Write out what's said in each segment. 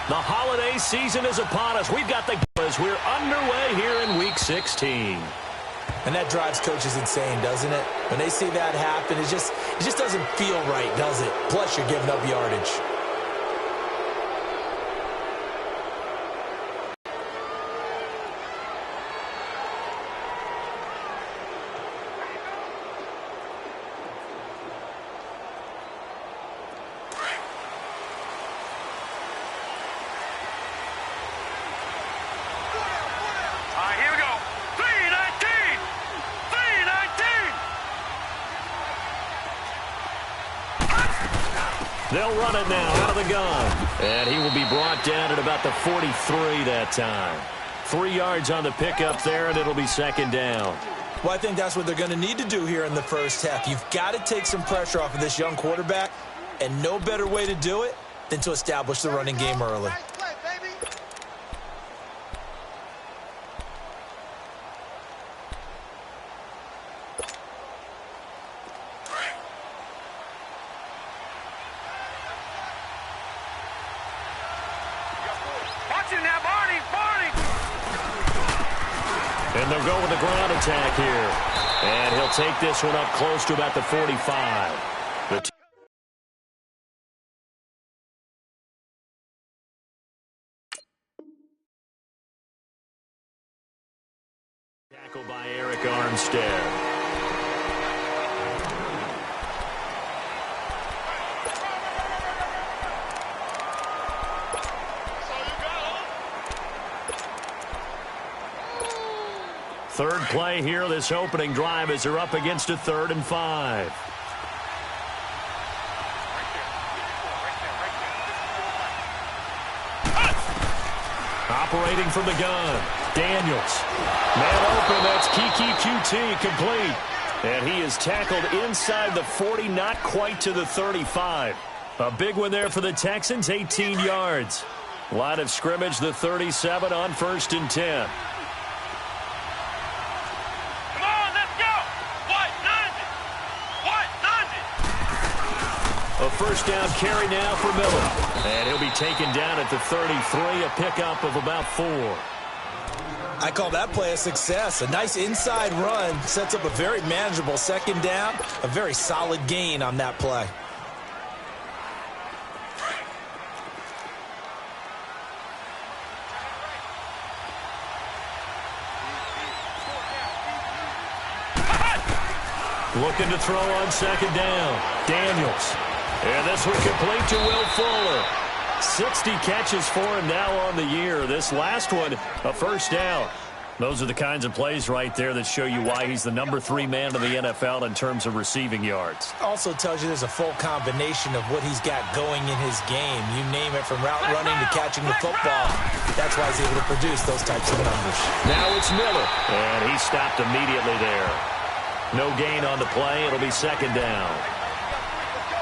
The holiday season is upon us. We've got the as we're underway here in Week 16. And that drives coaches insane, doesn't it? When they see that happen, it just doesn't feel right, does it? Plus, you're giving up yardage. They'll run it now out of the gun. And he will be brought down at about the 43 that time. 3 yards on the pickup there, and it'll be second down. Well, I think that's what they're going to need to do here in the first half. You've got to take some pressure off of this young quarterback, and no better way to do it than to establish the running game early. And they'll go with the ground attack here. And he'll take this one up close to about the 45. The tackle by Eric Armstead. Third play here, this opening drive, as they're up against a 3rd and 5. Operating from the gun, Daniels. Man open, that's Kiki QT, complete. And he is tackled inside the 40, not quite to the 35. A big one there for the Texans, 18 yards. Line of scrimmage, the 37 on 1st and 10. A first down carry now for Miller. And he'll be taken down at the 33, a pickup of about 4. I call that play a success. A nice inside run sets up a very manageable second down, a very solid gain on that play. Looking to throw on second down. Daniels. And this one complete to Will Fuller. 60 catches for him now on the year. This last one, a first down. Those are the kinds of plays right there that show you why he's the number 3 man in the NFL in terms of receiving yards. Also tells you there's a full combination of what he's got going in his game. You name it, from route running to catching the football. That's why he's able to produce those types of numbers. Now it's Miller. And he stopped immediately there. No gain on the play. It'll be second down.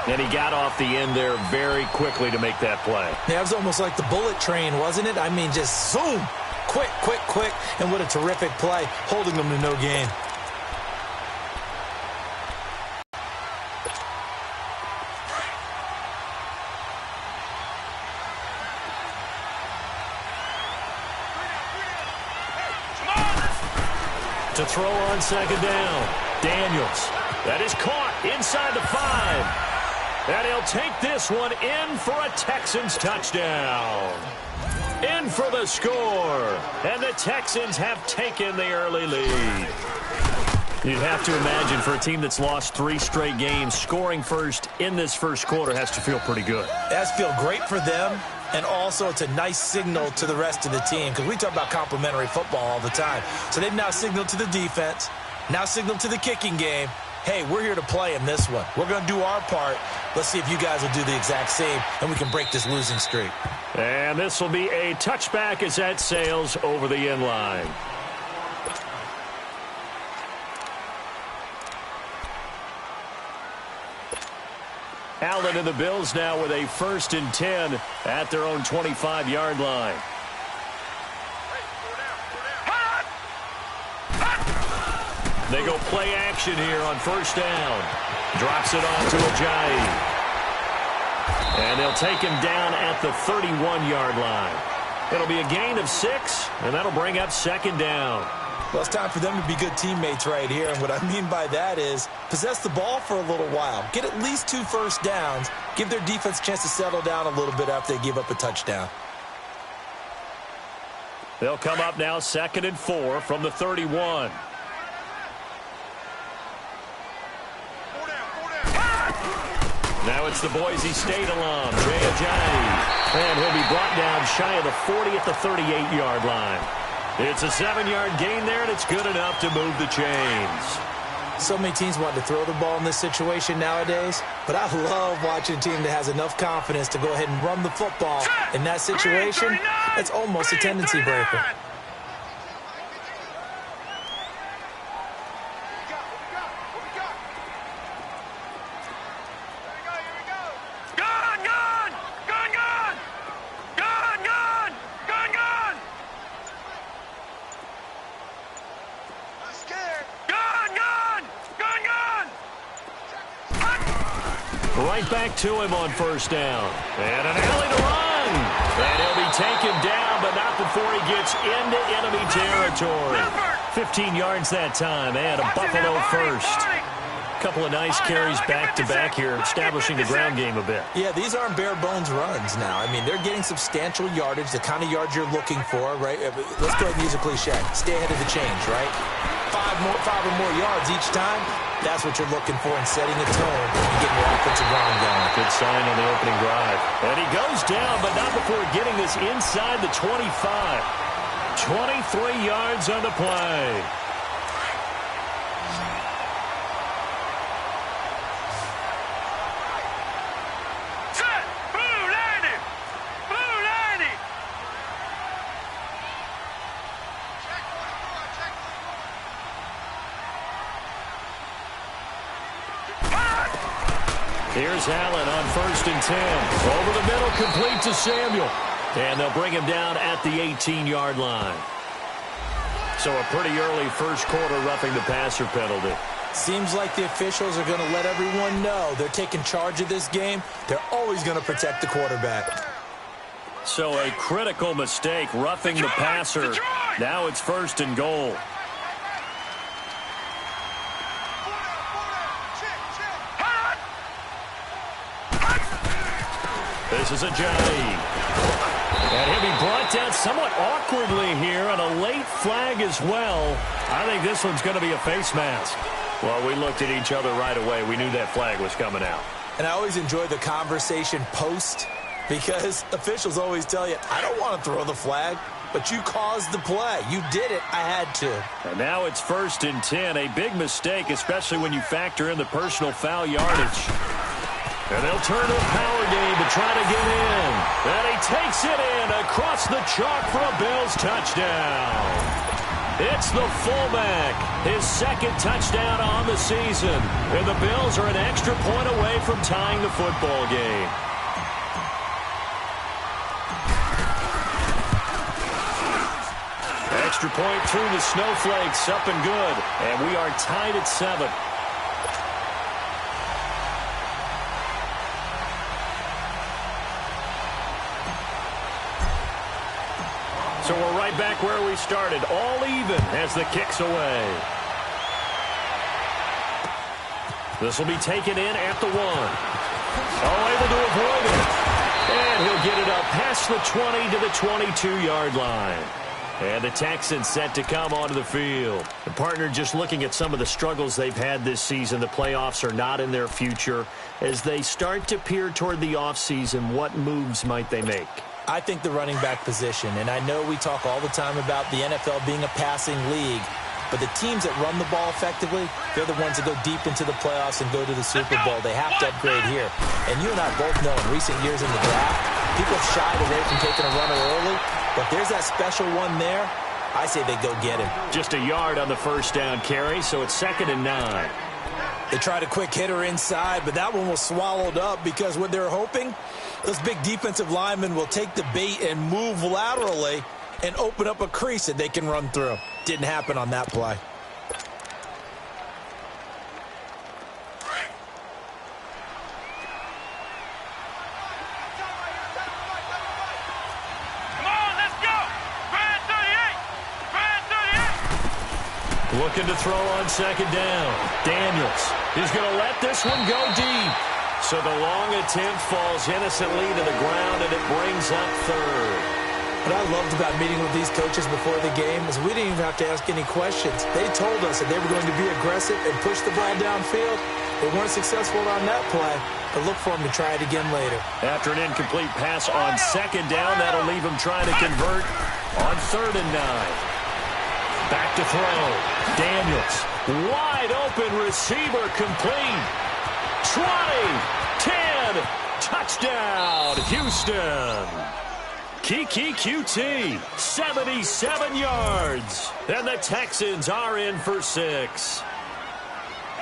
And he got off the end there very quickly to make that play. Yeah, it was almost like the bullet train, wasn't it? I mean, just zoom. Quick, quick, quick. And what a terrific play, holding them to no gain. To throw on second down. Daniels. That is caught inside the 5. And he'll take this one in for a Texans touchdown. In for the score. And the Texans have taken the early lead. You'd have to imagine for a team that's lost 3 straight games, scoring first in this first quarter has to feel pretty good. That's feel great for them. And also, it's a nice signal to the rest of the team, because we talk about complimentary football all the time. So they've now signaled to the defense, now signaled to the kicking game, hey, we're here to play in this one. We're going to do our part. Let's see if you guys will do the exact same, and we can break this losing streak. And this will be a touchback as that sails over the end line. Allen and the Bills now with a 1st and 10 at their own 25-yard line. They go play action here on first down. Drops it off to Ajayi. And they'll take him down at the 31-yard line. It'll be a gain of 6, and that'll bring up second down. Well, it's time for them to be good teammates right here. And what I mean by that is possess the ball for a little while. Get at least 2 first downs. Give their defense a chance to settle down a little bit after they give up a touchdown. They'll come up now 2nd and 4 from the 31. Now it's the Boise State alum, Jay Ajayi. And he'll be brought down shy of the 40 at the 38-yard line. It's a 7-yard gain there, and it's good enough to move the chains. So many teams want to throw the ball in this situation nowadays, but I love watching a team that has enough confidence to go ahead and run the football. In that situation, it's almost a tendency breaker. Right back to him on first down. And an alley to run. And he'll be taken down, but not before he gets into enemy territory. 15 yards that time, and a Buffalo first. Couple of nice carries back-to-back here, establishing the ground game a bit. Yeah, these aren't bare-bones runs now. I mean, they're getting substantial yardage, the kind of yards you're looking for, right? Let's go ahead and use a cliche. Stay ahead of the change, right? 5 or more yards each time. That's what you're looking for in setting a tone and getting your offensive line going. Good sign on the opening drive. And he goes down, but not before getting this inside the 25. 23 yards on the play. Here's Allen on 1st and 10. Over the middle, complete to Samuel. And they'll bring him down at the 18-yard line. So a pretty early first quarter roughing the passer penalty. Seems like the officials are going to let everyone know they're taking charge of this game. They're always going to protect the quarterback. So a critical mistake roughing the passer. Now it's 1st and goal. This is Ajayi. And he'll be brought down somewhat awkwardly here on a late flag as well. I think this one's going to be a face mask. Well, we looked at each other right away. We knew that flag was coming out. And I always enjoy the conversation post because officials always tell you, I don't want to throw the flag, but you caused the play. You did it. I had to. And now it's 1st and 10. A big mistake, especially when you factor in the personal foul yardage. And they'll turn to a power game to try to get in. And he takes it in across the chalk for a Bills touchdown. It's the fullback, his 2nd touchdown on the season. And the Bills are an extra point away from tying the football game. Extra point through the snowflakes, up and good. And we are tied at 7. So we're right back where we started, all even as the kick's away. This will be taken in at the 1. Oh, able to avoid it. And he'll get it up past the 20 to the 22-yard line. And the Texans set to come onto the field. The partner, just looking at some of the struggles they've had this season, the playoffs are not in their future. As they start to peer toward the offseason, what moves might they make? I think the running back position, and I know we talk all the time about the NFL being a passing league, but the teams that run the ball effectively, they're the ones that go deep into the playoffs and go to the Super Bowl. They have to upgrade here. And you and I both know in recent years in the draft, people have shied away from taking a runner early, but there's that special one there. I say they go get him. Just a yard on the first down carry, so it's 2nd and 9. They tried a quick hitter inside, but that one was swallowed up because what they're hoping, those big defensive linemen will take the bait and move laterally and open up a crease that they can run through. Didn't happen on that play. Looking to throw on second down. Daniels is going to let this one go deep. So the long attempt falls innocently to the ground, and it brings up third. What I loved about meeting with these coaches before the game is we didn't even have to ask any questions. They told us that they were going to be aggressive and push the ball downfield. They weren't successful on that play, but look for them to try it again later. After an incomplete pass on second down, that'll leave him trying to convert on 3rd and 9. Back to throw. Daniels, wide open receiver, complete. 20, 10, touchdown, Houston. Kiki QT, 77 yards. And the Texans are in for 6.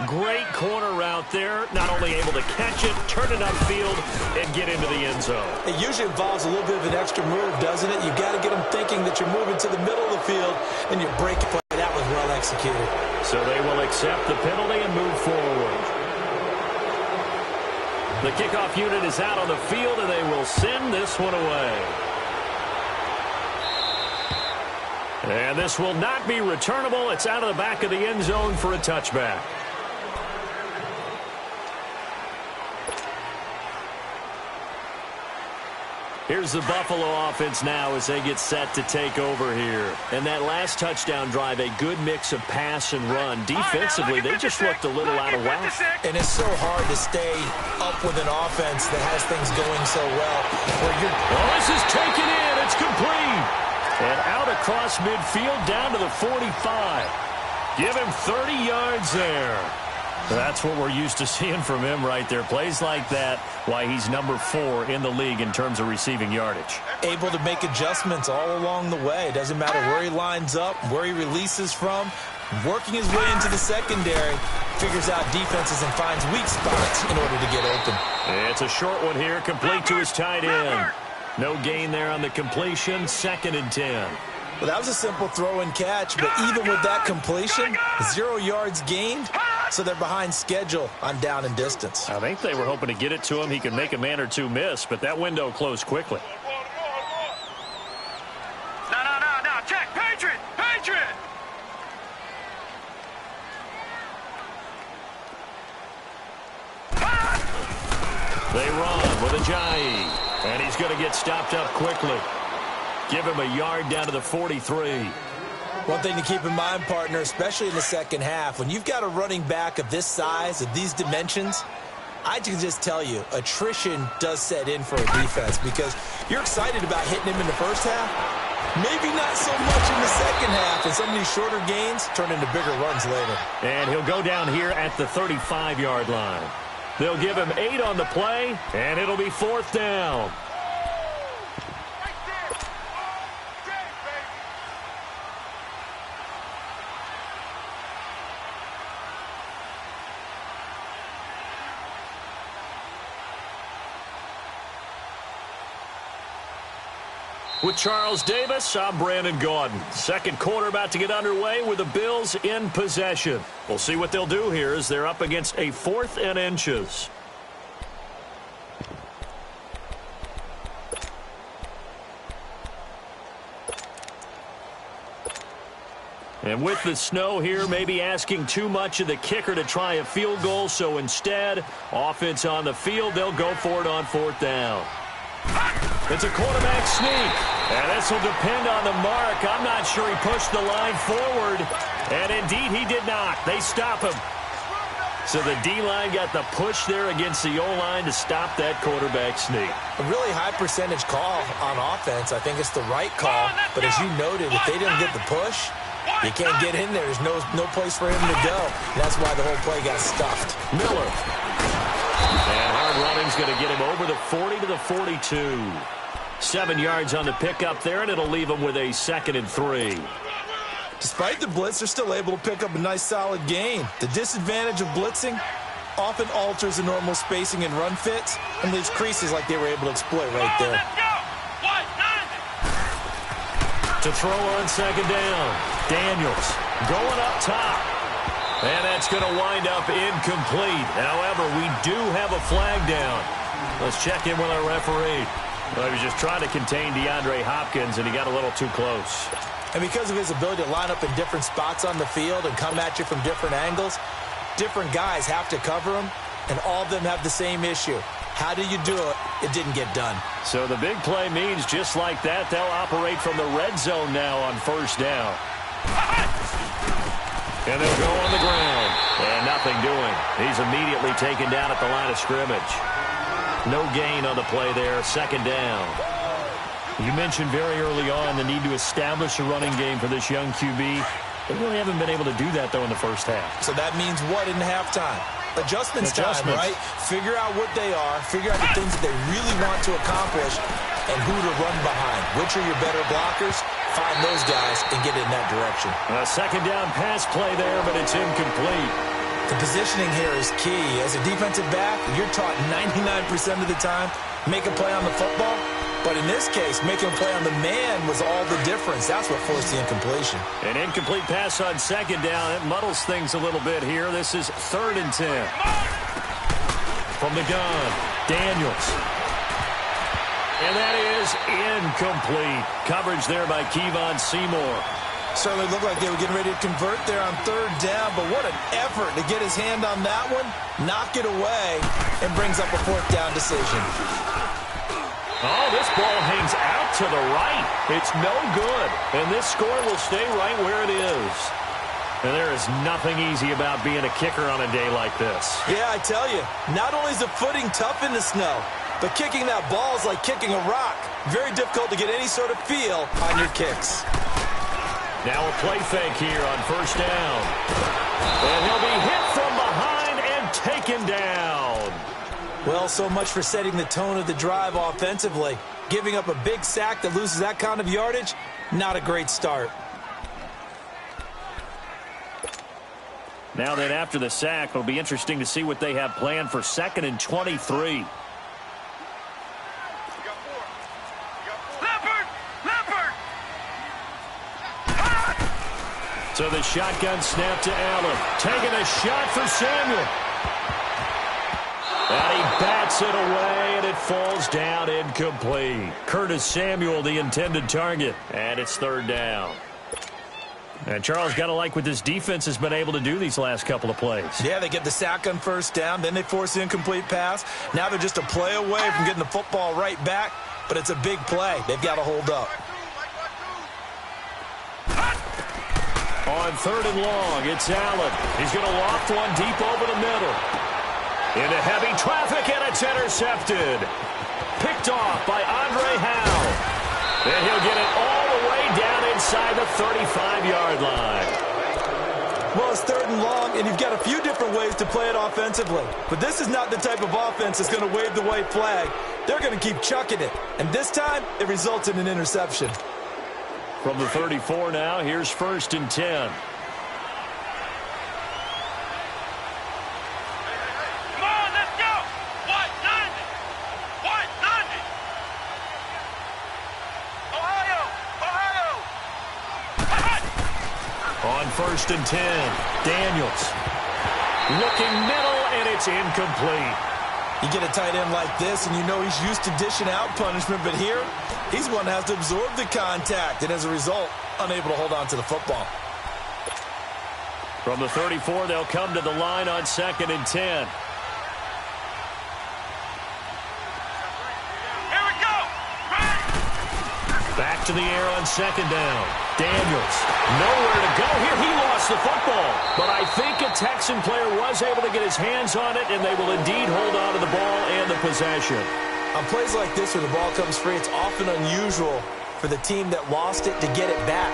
Great corner route there. Not only able to catch it, turn it upfield, and get into the end zone. It usually involves a little bit of an extra move, doesn't it? You've got to get them thinking that you're moving to the middle of the field, and you break it. That was well executed. So they will accept the penalty and move forward. The kickoff unit is out on the field, and they will send this one away. And this will not be returnable. It's out of the back of the end zone for a touchback. Here's the Buffalo offense now as they get set to take over here. And that last touchdown drive, a good mix of pass and run. Defensively, they just looked a little out of whack. And it's so hard to stay up with an offense that has things going so well. Well, this is taken in. It's complete. And out across midfield down to the 45. Give him 30 yards there. That's what we're used to seeing from him right there. Plays like that, why he's number 4 in the league in terms of receiving yardage. Able to make adjustments all along the way. Doesn't matter where he lines up, where he releases from. Working his way into the secondary, figures out defenses and finds weak spots in order to get open. It's a short one here, complete to his tight end. No gain there on the completion, 2nd and 10. Well, that was a simple throw and catch, but even with that completion, 0 yards gained, so they're behind schedule on down and distance. I think they were hoping to get it to him. He could make a man or two miss, but that window closed quickly. No, check, Patriot! They run with Ajayi, and he's going to get stopped up quickly. Give him a yard down to the 43. One thing to keep in mind, partner, especially in the second half, when you've got a running back of this size, of these dimensions, I can just tell you, attrition does set in for a defense because you're excited about hitting him in the first half. Maybe not so much in the second half, and some of these shorter gains turn into bigger runs later. And he'll go down here at the 35-yard line. They'll give him 8 on the play, and it'll be 4th down. With Charles Davis, I'm Brandon Gaudin. Second quarter about to get underway with the Bills in possession. We'll see what they'll do here as they're up against a 4th and inches. And with the snow here, maybe asking too much of the kicker to try a field goal. So instead, offense on the field, they'll go for it on 4th down. It's a quarterback sneak, and this will depend on the mark. I'm not sure he pushed the line forward, and indeed he did not. They stop him. So the D-line got the push there against the O-line to stop that quarterback sneak. A really high percentage call on offense. I think it's the right call, but as you noted, if they didn't get the push, you can't get in there. There's no place for him to go. And that's why the whole play got stuffed. Miller. And hard running's going to get him over the 40 to the 42. 7 yards on the pickup there, and it'll leave him with a 2nd and 3. Despite the blitz, they're still able to pick up a nice solid gain. The disadvantage of blitzing often alters the normal spacing and run fits and leaves creases like they were able to exploit right there. To throw on second down. Daniels going up top. And that's going to wind up incomplete. However, we do have a flag down. Let's check in with our referee. Well, he was just trying to contain DeAndre Hopkins, and he got a little too close. And because of his ability to line up in different spots on the field and come at you from different angles, different guys have to cover him, and all of them have the same issue. How do you do it? It didn't get done. So the big play means just like that, they'll operate from the red zone now on first down. And they'll go on the ground. And nothing doing. He's immediately taken down at the line of scrimmage. No gain on the play there. Second down. You mentioned very early on the need to establish a running game for this young QB. They really haven't been able to do that, though, in the first half. So that means what in halftime? Adjustments time, right? Figure out what they are. Figure out the things that they really want to accomplish and who to run behind. Which are your better blockers? Find those guys and get in that direction. A second down pass play there, but it's incomplete. The positioning here is key. As a defensive back, you're taught 99% of the time, make a play on the football. But in this case, making a play on the man was all the difference. That's what forced the incompletion. An incomplete pass on second down. It muddles things a little bit here. This is 3rd and 10. From the gun, Daniels. And that is incomplete. Coverage there by Kevon Seymour. Certainly looked like they were getting ready to convert there on 3rd down, but what an effort to get his hand on that one, knock it away, and brings up a 4th down decision. Oh, this ball hangs out to the right. It's no good. And this score will stay right where it is. And there is nothing easy about being a kicker on a day like this. Yeah, I tell you, not only is the footing tough in the snow, but kicking that ball is like kicking a rock. Very difficult to get any sort of feel on your kicks. Now a play fake here on first down. And he'll be hit from behind and taken down. Well, so much for setting the tone of the drive offensively. Giving up a big sack that loses that kind of yardage, not a great start. Now that after the sack, it'll be interesting to see what they have planned for 2nd and 23. So the shotgun snap to Allen. Taking a shot for Samuel. And he bats it away, and it falls down incomplete. Curtis Samuel, the intended target. And it's 3rd down. And Charles, got to like what this defense has been able to do these last couple of plays. Yeah, they get the sack on first down, then they force the incomplete pass. Now they're just a play away from getting the football right back, but it's a big play. They've got to hold up. On 3rd and long, it's Allen. He's going to loft one deep over the middle. Into heavy traffic, and it's intercepted. Picked off by Andre Howe. And he'll get it all the way down inside the 35-yard line. Well, it's 3rd and long, and you've got a few different ways to play it offensively. But this is not the type of offense that's going to wave the white flag. They're going to keep chucking it. And this time, it results in an interception. From the 34 now, here's 1st and 10. On 1st and 10, Daniels. Looking middle, and it's incomplete. You get a tight end like this, and you know he's used to dishing out punishment, but here, he's one that has to absorb the contact, and as a result, unable to hold on to the football. From the 34, they'll come to the line on 2nd and 10. Here we go! Back to the air on 2nd down. Daniels, nowhere to go here. He lost the football. But I think a Texan player was able to get his hands on it, and they will indeed hold on to the ball and the possession. On plays like this where the ball comes free, it's often unusual for the team that lost it to get it back.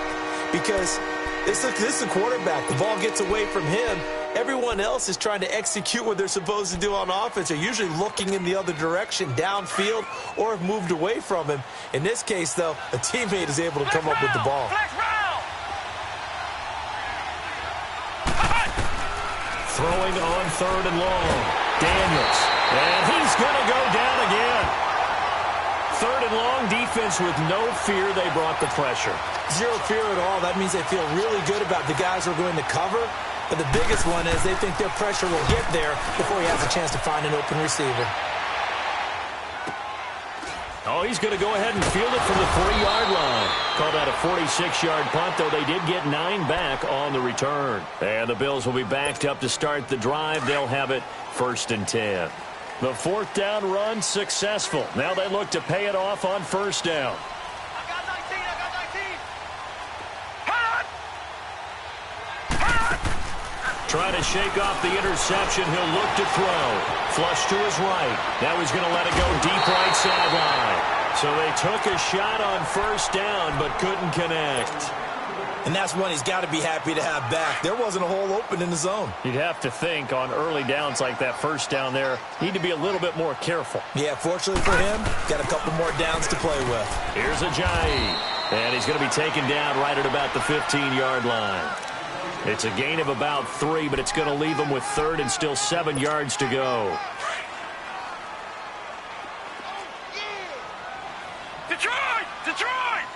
Because this is a quarterback. The ball gets away from him. Everyone else is trying to execute what they're supposed to do on offense. They're usually looking in the other direction, downfield, or have moved away from him. In this case, though, a teammate is able to come up with the ball. Throwing on 3rd and long. Daniels. And he's going to go down again. 3rd and long, defense with no fear. They brought the pressure. Zero fear at all. That means they feel really good about the guys who are going to cover. But the biggest one is they think their pressure will get there before he has a chance to find an open receiver. Oh, he's going to go ahead and field it from the 3-yard line. Called out a 46-yard punt, though they did get 9 back on the return. And the Bills will be backed up to start the drive. They'll have it 1st and 10. The 4th down run successful. Now they look to pay it off on 1st down. I got 19. Trying to shake off the interception. He'll look to throw. Flush to his right. Now he's going to let it go deep right sideline. So they took a shot on 1st down but couldn't connect. And that's one he's got to be happy to have back. There wasn't a hole open in the zone. You'd have to think on early downs like that 1st down there, need to be a little bit more careful. Yeah, fortunately for him, got a couple more downs to play with. Here's Ajayi. And he's going to be taken down right at about the 15-yard line. It's a gain of about 3, but it's going to leave him with 3rd and still 7 yards to go. Detroit! Detroit!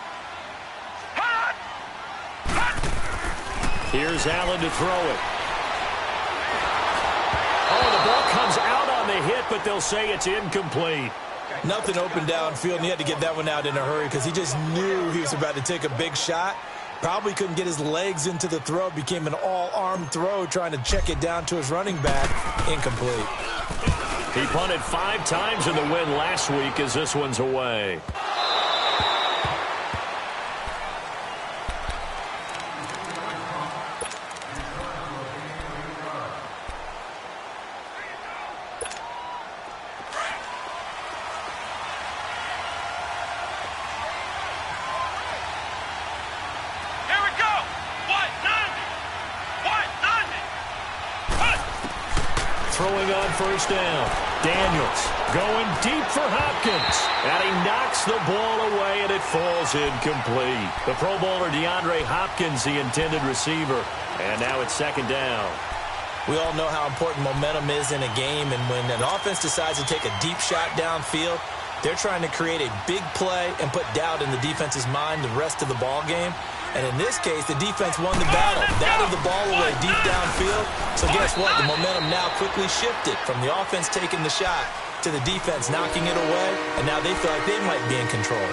Here's Allen to throw it. Oh, the ball comes out on the hit, but they'll say it's incomplete. Nothing open downfield, and he had to get that one out in a hurry because he just knew he was about to take a big shot. Probably couldn't get his legs into the throw. Became an all-arm throw trying to check it down to his running back. Incomplete. He punted 5 times in the win last week as this one's away. Throwing on 1st down. Daniels going deep for Hopkins. And he knocks the ball away, and it falls incomplete. The Pro Bowler DeAndre Hopkins, the intended receiver. And now it's 2nd down. We all know how important momentum is in a game, and when an offense decides to take a deep shot downfield, they're trying to create a big play and put doubt in the defense's mind the rest of the ball game. And in this case, the defense won the battle. Batted the ball away deep downfield. So guess what? The momentum now quickly shifted from the offense taking the shot to the defense knocking it away. And now they feel like they might be in control.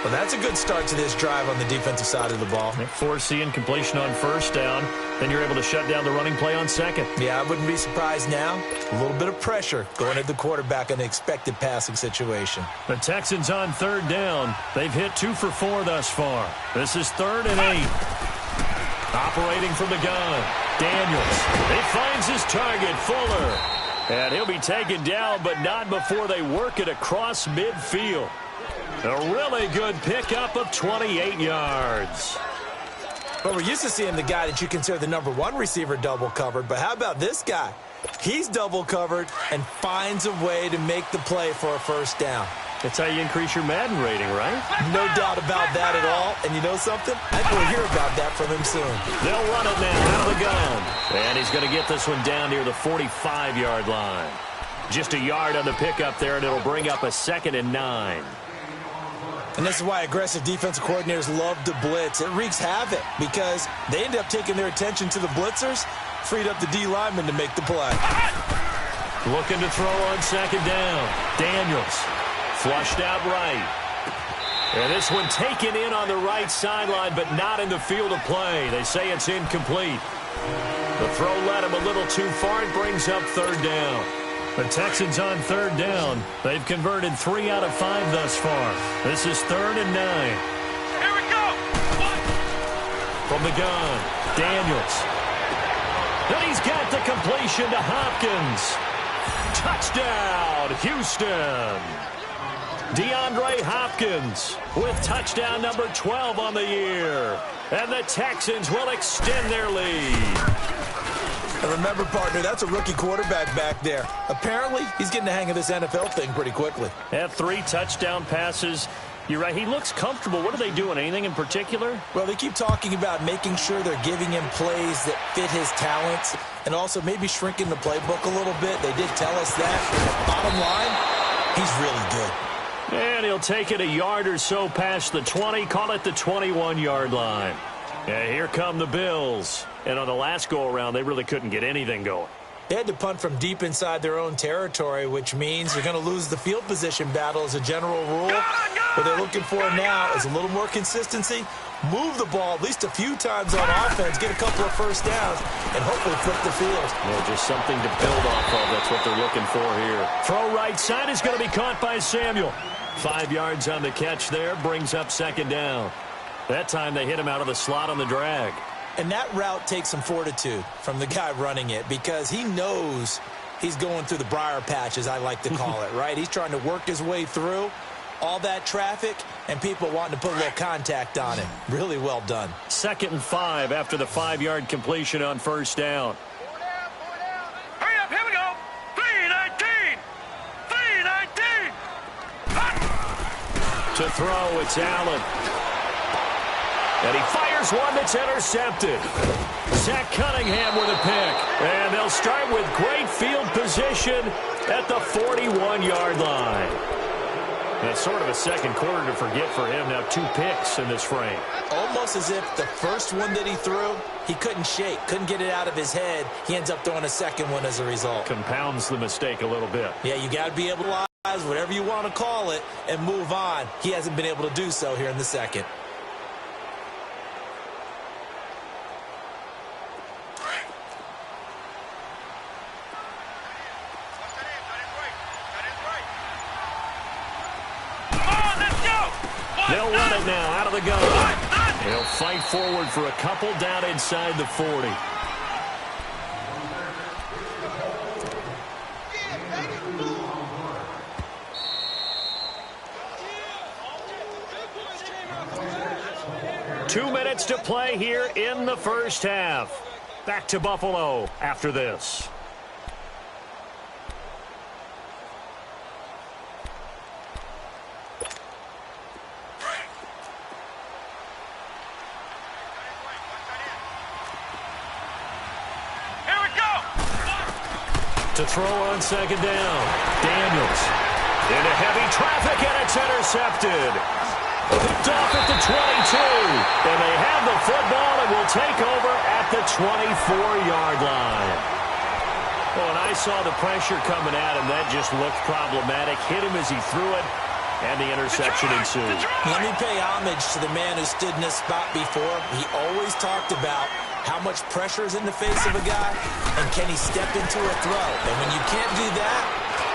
Well, that's a good start to this drive on the defensive side of the ball. Force the incompletion on 1st down. Then you're able to shut down the running play on 2nd. Yeah, I wouldn't be surprised now. A little bit of pressure going at the quarterback in an expected passing situation. The Texans on 3rd down. They've hit 2 for 4 thus far. This is 3rd and 8. Operating from the gun. Daniels. He finds his target, Fuller. And he'll be taken down, but not before they work it across midfield. A really good pickup of 28 yards. Well, we're used to seeing the guy that you consider the #1 receiver double covered, but how about this guy? He's double covered and finds a way to make the play for a 1st down. That's how you increase your Madden rating, right? No doubt about that at all. And you know something? I think we'll hear about that from him soon. They'll run it now out of the gun. And he's going to get this one down near the 45-yard line. Just a yard on the pickup there, and it'll bring up a 2nd and 9. And this is why aggressive defensive coordinators love to blitz. It wreaks havoc because they end up taking their attention to the blitzers, freed up the D lineman to make the play. Looking to throw on 2nd down. Daniels flushed out right. And this one taken in on the right sideline, but not in the field of play. They say it's incomplete. The throw led him a little too far. It brings up 3rd down. The Texans on 3rd down. They've converted 3 out of 5 thus far. This is 3rd and 9. Here we go. From the gun, Daniels. Then he's got the completion to Hopkins. Touchdown, Houston. DeAndre Hopkins with touchdown number 12 on the year. And the Texans will extend their lead. And remember, partner, that's a rookie quarterback back there. Apparently, he's getting the hang of this NFL thing pretty quickly. Had 3 touchdown passes. You're right, he looks comfortable. What are they doing? Anything in particular? Well, they keep talking about making sure they're giving him plays that fit his talents and also maybe shrinking the playbook a little bit. They did tell us that. Bottom line, he's really good. And he'll take it a yard or so past the 20, call it the 21-yard line. And here come the Bills. And on the last go-around, they really couldn't get anything going. They had to punt from deep inside their own territory, which means you're going to lose the field position battle as a general rule. What they're looking for now is a little more consistency, move the ball at least a few times on offense, get a couple of first downs, and hopefully flip the field. Yeah, just something to build off of. That's what they're looking for here. Throw right side is going to be caught by Samuel. 5 yards on the catch there, brings up second down. That time they hit him out of the slot on the drag. And that route takes some fortitude from the guy running it because he knows he's going through the briar patch, as I like to call it, right? He's trying to work his way through all that traffic and people wanting to put a little contact on it. Really well done. 2nd and 5 after the 5-yard completion on first down. Hurry up, here we go. 3-19. 3-19. To throw, it's Allen. And he fires one that's intercepted. Zach Cunningham with a pick. And they'll start with great field position at the 41-yard line. That's sort of a second quarter to forget for him. Now 2 picks in this frame. Almost as if the first one that he threw, he couldn't shake, couldn't get it out of his head. He ends up throwing a second one as a result. Compounds the mistake a little bit. Yeah, you got to be able to realize whatever you want to call it and move on. He hasn't been able to do so here in the second. They'll run it now out of the gun. They'll fight forward for a couple down inside the 40. Two minutes to play here in the first half. Back to Buffalo after this. To throw on second down. Daniels into heavy traffic, and it's intercepted. Picked off at the 22. And they have the football and will take over at the 24-yard line. Well, and I saw the pressure coming at him. That just looked problematic. Hit him as he threw it, and the interception ensued. Let me pay homage to the man who stood in this spot before. He always talked about how much pressure is in the face of a guy, and can he step into a throw? And when you can't do that,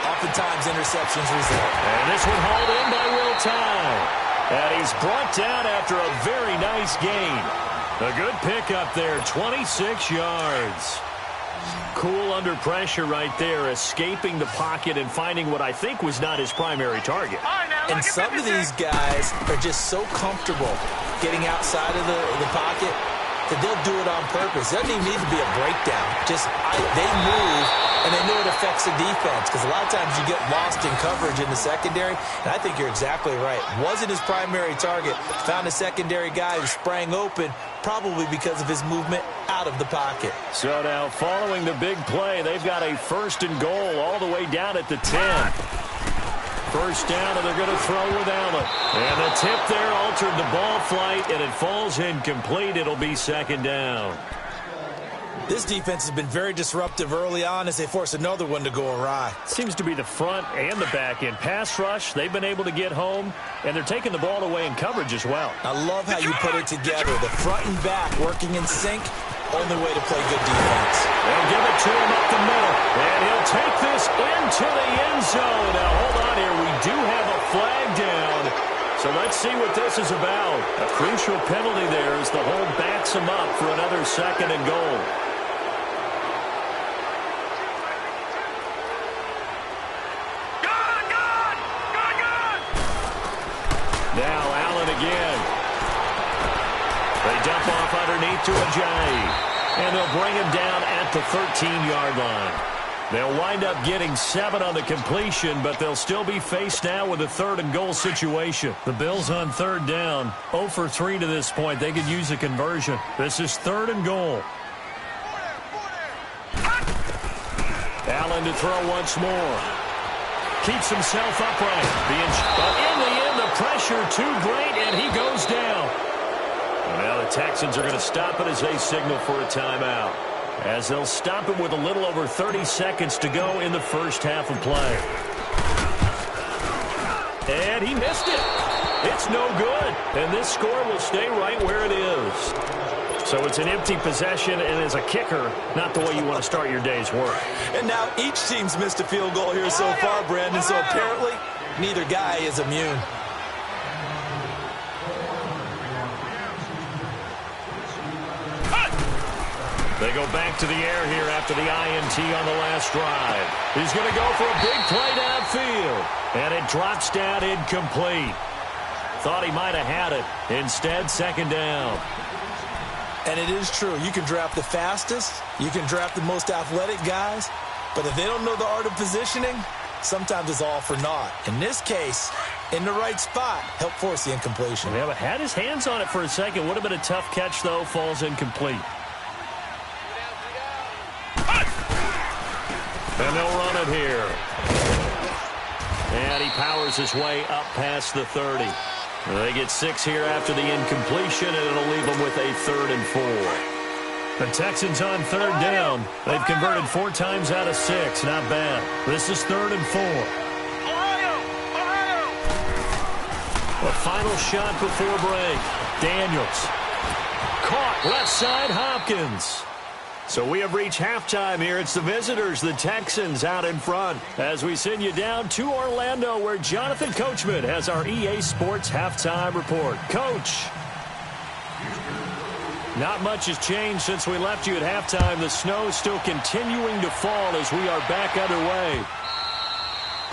oftentimes interceptions result. And this one hauled in by Will Tye. And he's brought down after a very nice gain. A good pickup there, 26 yards. Cool under pressure right there, escaping the pocket and finding what I think was not his primary target. And some of these guys are just so comfortable getting outside of the pocket that they'll do it on purpose. It doesn't even need to be a breakdown. Just they move, and they know it affects the defense because a lot of times you get lost in coverage in the secondary, and I think you're exactly right. Wasn't his primary target. Found a secondary guy who sprang open, probably because of his movement out of the pocket. So now following the big play, they've got a 1st and goal all the way down at the 10. First down, and they're going to throw with Allen. And the tip there altered the ball flight, and it falls incomplete. It'll be second down. This defense has been very disruptive early on as they force another one to go awry. Seems to be the front and the back end. Pass rush, they've been able to get home, and they're taking the ball away in coverage as well. I love how you put it together. The front and back working in sync. Only way to play good defense. They'll give it to him up the middle. And he'll take this into the end zone. Now, hold on here. We do have a flag down. So let's see what this is about. A crucial penalty there as the hold backs him up for another 2nd and goal. Now Allen again. They dump off underneath to Ajayi. And they'll bring him down at the 13-yard line. They'll wind up getting 7 on the completion, but they'll still be faced now with a 3rd and goal situation. The Bills on 3rd down, 0 for 3 to this point. They could use a conversion. This is 3rd and goal. Allen to throw once more. Keeps himself upright. But in the end, the pressure too great, and he goes down. Now the Texans are going to stop it as they signal for a timeout. as they'll stop it with a little over 30 seconds to go in the first half of play. And he missed it. It's no good. And this score will stay right where it is. So it's an empty possession, and as a kicker, not the way you want to start your day's work. And now each team's missed a field goal here so far, Brandon, so apparently neither guy is immune. They go back to the air here after the INT on the last drive. He's going to go for a big play downfield, and it drops down incomplete. Thought he might have had it. Instead, second down. And it is true. You can draft the fastest. You can draft the most athletic guys. But if they don't know the art of positioning, sometimes it's all for naught. In this case, in the right spot, helped force the incompletion. Yeah, but had his hands on it for a second. Would have been a tough catch, though. Falls incomplete. And they'll run it here. And he powers his way up past the 30. They get 6 here after the incompletion, and it'll leave them with a 3rd and 4. The Texans on 3rd down. They've converted 4 times out of 6. Not bad. This is 3rd and 4. A final shot before break. Daniels. Caught left side, Hopkins. So we have reached halftime here. It's the visitors, the Texans, out in front. As we send you down to Orlando, where Jonathan Coachman has our EA Sports halftime report. Coach. Not much has changed since we left you at halftime. The snow is still continuing to fall as we are back underway.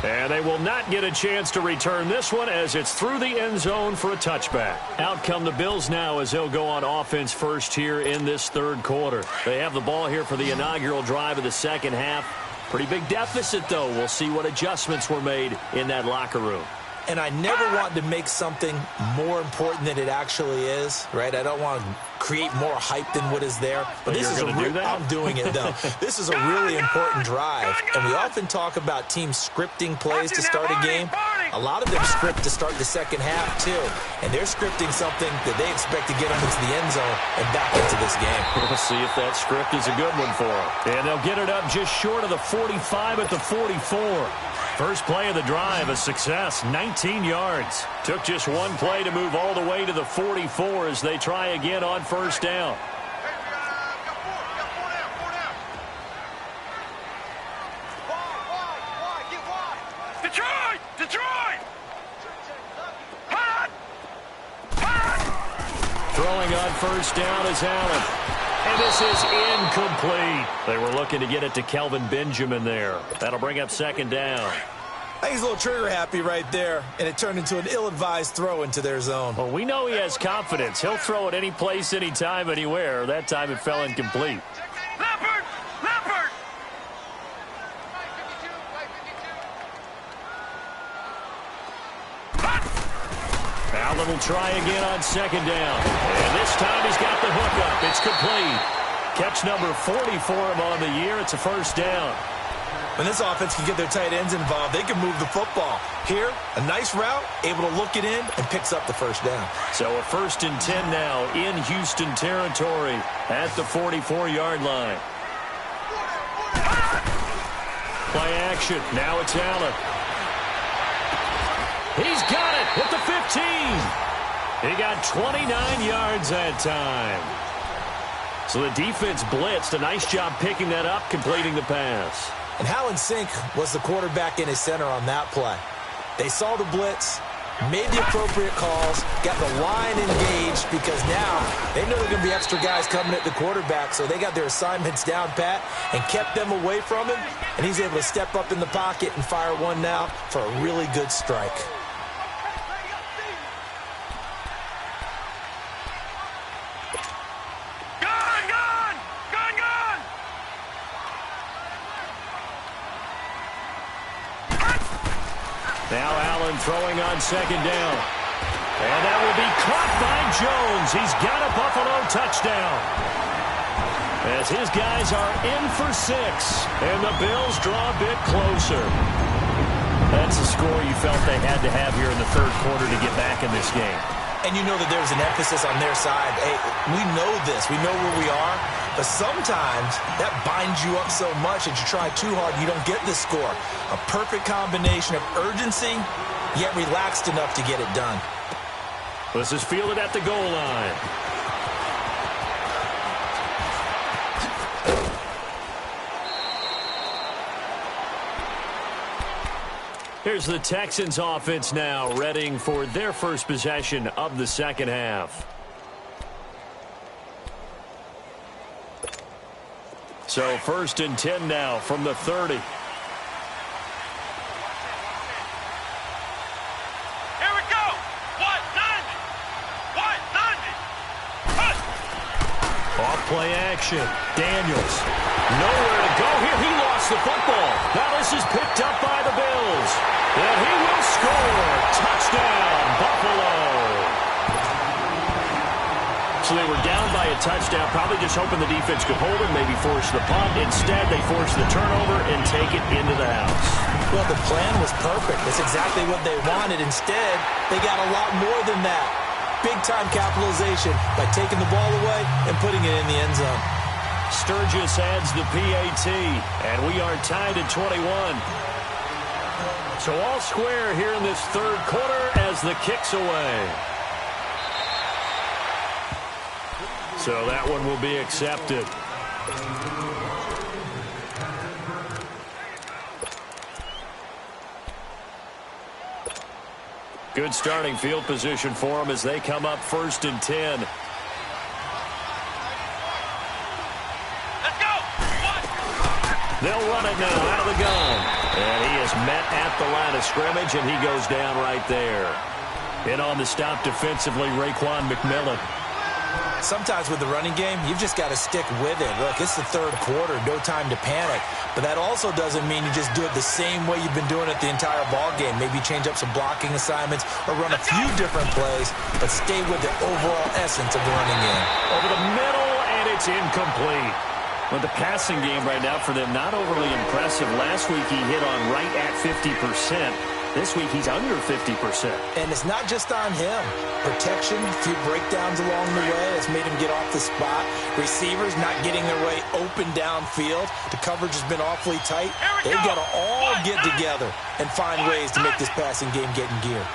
And they will not get a chance to return this one as it's through the end zone for a touchback. Out come the Bills now as they'll go on offense first here in this 3rd quarter. They have the ball here for the inaugural drive of the second half. Pretty big deficit, though. We'll see what adjustments were made in that locker room. And I never want to make something more important than it actually is, right? I don't want to create more hype than what is there. But this is I'm doing it, though. This is a really important drive. And we often talk about teams scripting plays to start a game. A lot of them script to start the second half, too. And they're scripting something that they expect to get them into the end zone and back into this game. We'll see if that script is a good one for them. And they'll get it up just short of the 45 at the 44. First play of the drive, a success, 19 yards. Took just one play to move all the way to the 44 as they try again on first down. Detroit! Detroit! Throwing on first down is Allen. And this is incomplete. They were looking to get it to Kelvin Benjamin there. That'll bring up second down. I think he's a little trigger happy right there, and it turned into an ill-advised throw into their zone. Well, we know he has confidence. He'll throw it any place, anytime, anywhere. That time it fell incomplete. Leopard! Leopard! Allen will try again on second down. And this time he's got the hook up. It's complete. Catch number 40 for him on the year. It's a first down. When this offense can get their tight ends involved, they can move the football. Here, a nice route, able to look it in, and picks up the first down. So a 1st and 10 now in Houston territory at the 44-yard line. Play action. Now it's Allen. He's got it at the 15. He got 29 yards that time. So the defense blitzed. A nice job picking that up, completing the pass. And how in sync was the quarterback and his center on that play? They saw the blitz, made the appropriate calls, got the line engaged because now they know there are going to be extra guys coming at the quarterback, so they got their assignments down pat and kept them away from him, and he's able to step up in the pocket and fire one now for a really good strike. Now Allen throwing on second down. And that will be caught by Jones. He's got a Buffalo touchdown. As his guys are in for 6. And the Bills draw a bit closer. That's a score you felt they had to have here in the 3rd quarter to get back in this game. And you know that there's an emphasis on their side. Hey, we know this. We know where we are. But sometimes that binds you up so much that you try too hard, you don't get the score. A perfect combination of urgency, yet relaxed enough to get it done. This is fielded at the goal line. Here's the Texans offense now, readying for their first possession of the second half. So 1st and 10 now from the 30. Here we go. What? Off play action. Daniels. Nowhere to go here. He lost the football. Now this is picked up by the Bills. And he will score. Touchdown, Buffalo. So they were down by a touchdown, probably just hoping the defense could hold it, maybe force the punt. Instead, they forced the turnover and take it into the house. Well, the plan was perfect. That's exactly what they wanted. Instead, they got a lot more than that. Big-time capitalization by taking the ball away and putting it in the end zone. Sturgis adds the PAT, and we are tied at 21. So all square here in this third quarter as the kick's away. So that one will be accepted. Good starting field position for them as they come up 1st and 10. Let's go. They'll run it now out of the gun. And he is met at the line of scrimmage, and he goes down right there. In on the stop defensively, Raekwon McMillan. Sometimes with the running game, you've just got to stick with it. Look, it's the third quarter, no time to panic. But that also doesn't mean you just do it the same way you've been doing it the entire ball game. Maybe change up some blocking assignments or run a few different plays, but stay with the overall essence of the running game. Over the middle, and it's incomplete. But the passing game right now for them, not overly impressive. Last week he hit on right at 50%. This week he's under 50%. And it's not just on him. Protection, a few breakdowns along the way that's made him get off the spot. Receivers not getting their way open downfield. The coverage has been awfully tight. They've got to all get together and find ways to make this passing game get in gear.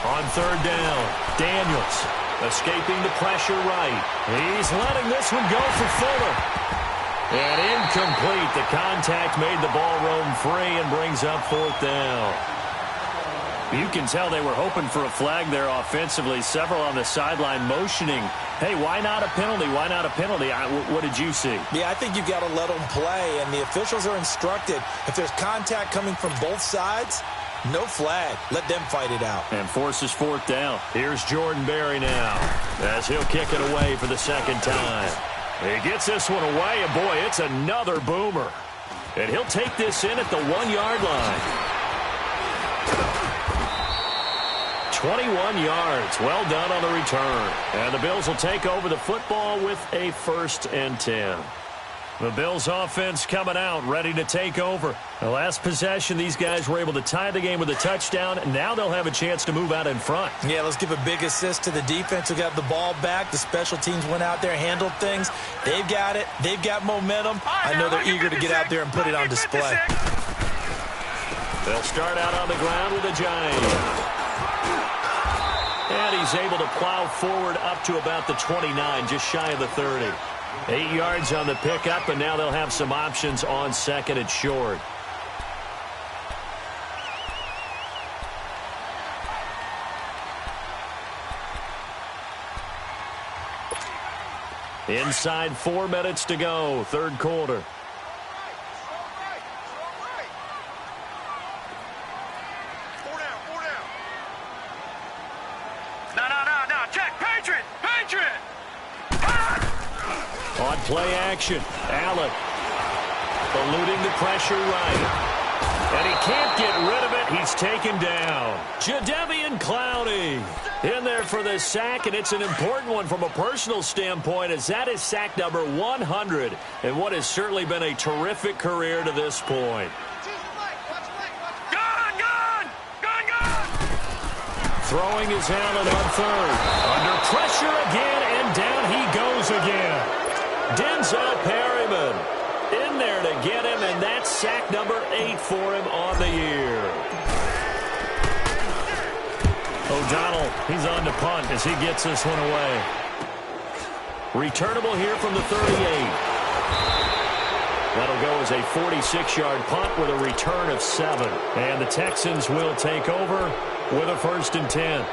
On 3rd down, Daniels escaping the pressure right. He's letting this one go for Fuller. And incomplete. The contact made the ball roam free and brings up 4th down. You can tell they were hoping for a flag there offensively. Several on the sideline motioning. Hey, why not a penalty? Why not a penalty? What did you see? Yeah, I think you've got to let them play, and the officials are instructed. If there's contact coming from both sides, no flag. Let them fight it out. And forces 4th down. Here's Jordan Berry now as he'll kick it away for the second time. He gets this one away, and boy, it's another boomer. And he'll take this in at the 1-yard line. 21 yards. Well done on the return. And the Bills will take over the football with a 1st and 10. The Bills offense coming out, ready to take over. The last possession, these guys were able to tie the game with a touchdown, and now they'll have a chance to move out in front. Yeah, let's give a big assist to the defense who got the ball back. The special teams went out there, handled things. They've got it. They've got momentum. I know they're eager to get out there and put it on display. They'll start out on the ground with a giant. And he's able to plow forward up to about the 29, just shy of the 30. 8 yards on the pickup, and now they'll have some options on 2nd and short. Inside 4 minutes to go, 3rd quarter. No. Check. Patriot. On play action, Allen eluding the pressure right. And he can't get rid of it. He's taken down. Jadeveon Clowney in there for the sack, and it's an important one from a personal standpoint, as that is sack number 100 and what has certainly been a terrific career to this point. Gun! Throwing is Allen on 3rd. Under pressure again and down. Denzel Perryman in there to get him, and that's sack number 8 for him on the year. O'Donnell, he's on to punt as he gets this one away. Returnable here from the 38. That'll go as a 46-yard punt with a return of 7. And the Texans will take over with a 1st and 10.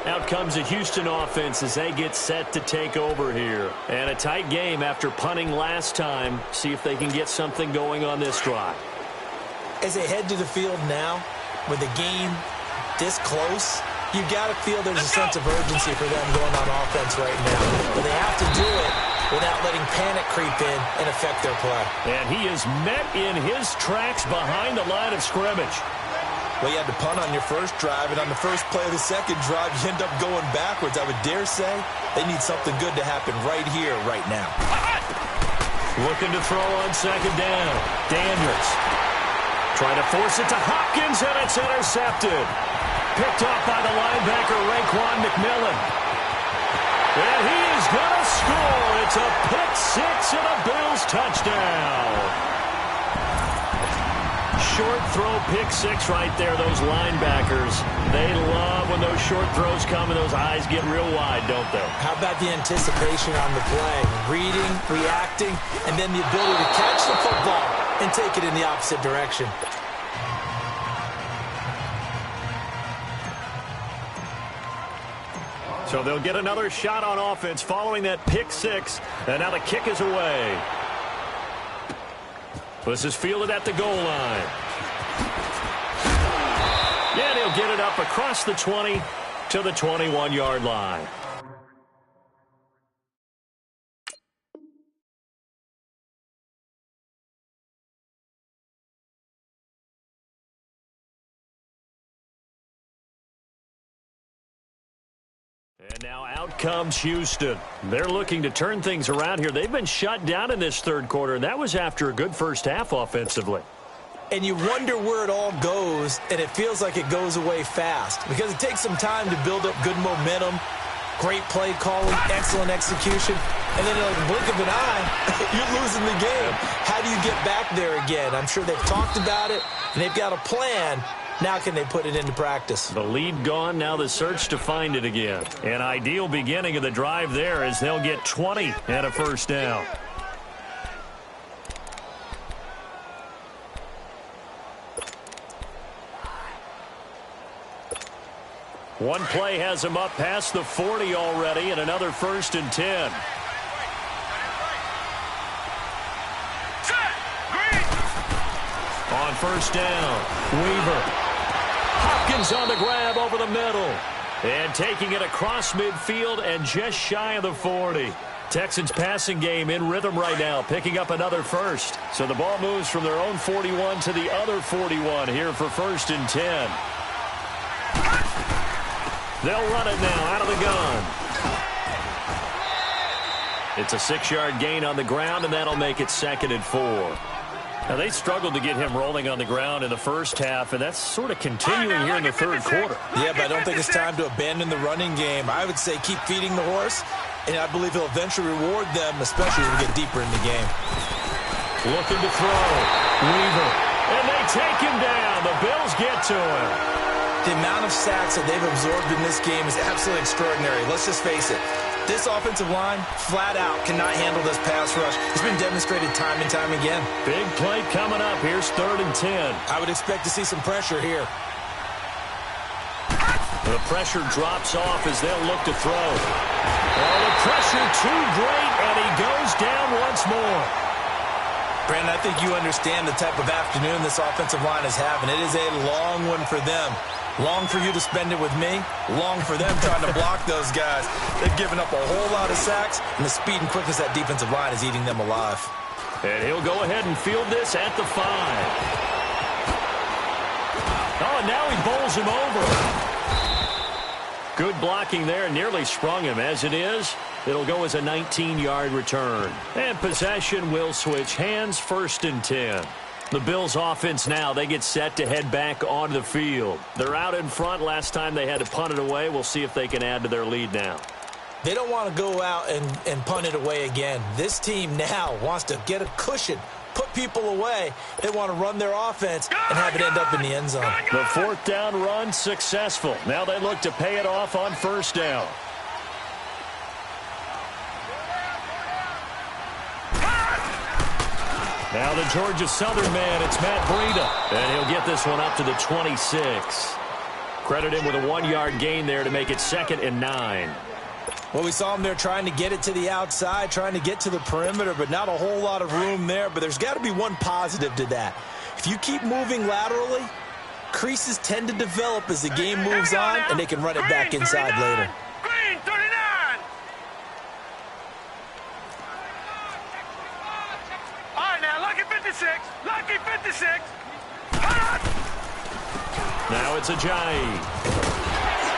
Out comes the Houston offense as they get set to take over here. And a tight game after punting last time. See if they can get something going on this drive. As they head to the field now, with the game this close, you got to feel there's a sense of urgency for them going on offense right now. But they have to do it without letting panic creep in and affect their play. And he is met in his tracks behind the line of scrimmage. Well, you had to punt on your first drive, and on the first play of the second drive, you end up going backwards. I would dare say they need something good to happen right here, right now. Looking to throw on 2nd down. Daniels trying to force it to Hopkins, and it's intercepted. Picked off by the linebacker, Raekwon McMillan. And he is going to score. It's a pick 6 and a Bills touchdown. Short throw, pick 6 right there. Those linebackers, they love when those short throws come and those eyes get real wide, don't they? How about the anticipation on the play? Reading, reacting, and then the ability to catch the football and take it in the opposite direction. So they'll get another shot on offense following that pick 6. And now the kick is away. This is fielded at the goal line. Yeah, he'll get it up across the 20 to the 21-yard line. And now out comes Houston. They're looking to turn things around here. They've been shut down in this third quarter, and that was after a good first half offensively. And you wonder where it all goes, and it feels like it goes away fast because it takes some time to build up good momentum, great play calling, excellent execution, and then in the blink of an eye, you're losing the game. How do you get back there again? I'm sure they've talked about it, and they've got a plan. Now can they put it into practice? The lead gone, now the search to find it again. An ideal beginning of the drive there as they'll get 20 and a 1st down. One play has him up past the 40 already, and another 1st and 10. On 1st down, Weaver. Hopkins on the grab over the middle. And taking it across midfield and just shy of the 40. Texans passing game in rhythm right now, picking up another 1st. So the ball moves from their own 41 to the other 41 here for 1st and 10. They'll run it now out of the gun. It's a 6-yard gain on the ground, and that'll make it 2nd and 4. Now, they struggled to get him rolling on the ground in the first half, and that's sort of continuing here in the third quarter. Yeah, but I don't think it's time to abandon the running game. I would say keep feeding the horse, and I believe he'll eventually reward them, especially as we get deeper in the game. Looking to throw. Weaver. And they take him down. The Bills get to him. The amount of sacks that they've absorbed in this game is absolutely extraordinary. Let's just face it. This offensive line, flat out, cannot handle this pass rush. It's been demonstrated time and time again. Big play coming up. Here's 3rd and 10. I would expect to see some pressure here. The pressure drops off as they'll look to throw. Oh, the pressure too great, and he goes down once more. Brandon, I think you understand the type of afternoon this offensive line is having. It is a long one for them. Long for you to spend it with me. Long for them trying to block those guys. They've given up a whole lot of sacks, and the speed and quickness of that defensive line is eating them alive. And he'll go ahead and field this at the 5. Oh, and now he bowls him over. Good blocking there. Nearly sprung him. As it is, it'll go as a 19-yard return. And possession will switch hands. 1st and 10. The Bills offense now, they get set to head back onto the field. They're out in front. Last time they had to punt it away. We'll see if they can add to their lead now. They don't want to go out and punt it away again. This team now wants to get a cushion, put people away. They want to run their offense and have it end up in the end zone. The fourth down run successful. Now they look to pay it off on first down. Now the Georgia Southern man, it's Matt Breida. And he'll get this one up to the 26. Credit him with a 1-yard gain there to make it 2nd and 9. Well, we saw him there trying to get it to the outside, trying to get to the perimeter, but not a whole lot of room there. But there's got to be one positive to that. If you keep moving laterally, creases tend to develop as the game moves on, and they can run it back inside later. Green 39. All right, now, Lucky 56. Lucky 56. Now it's Ajayi.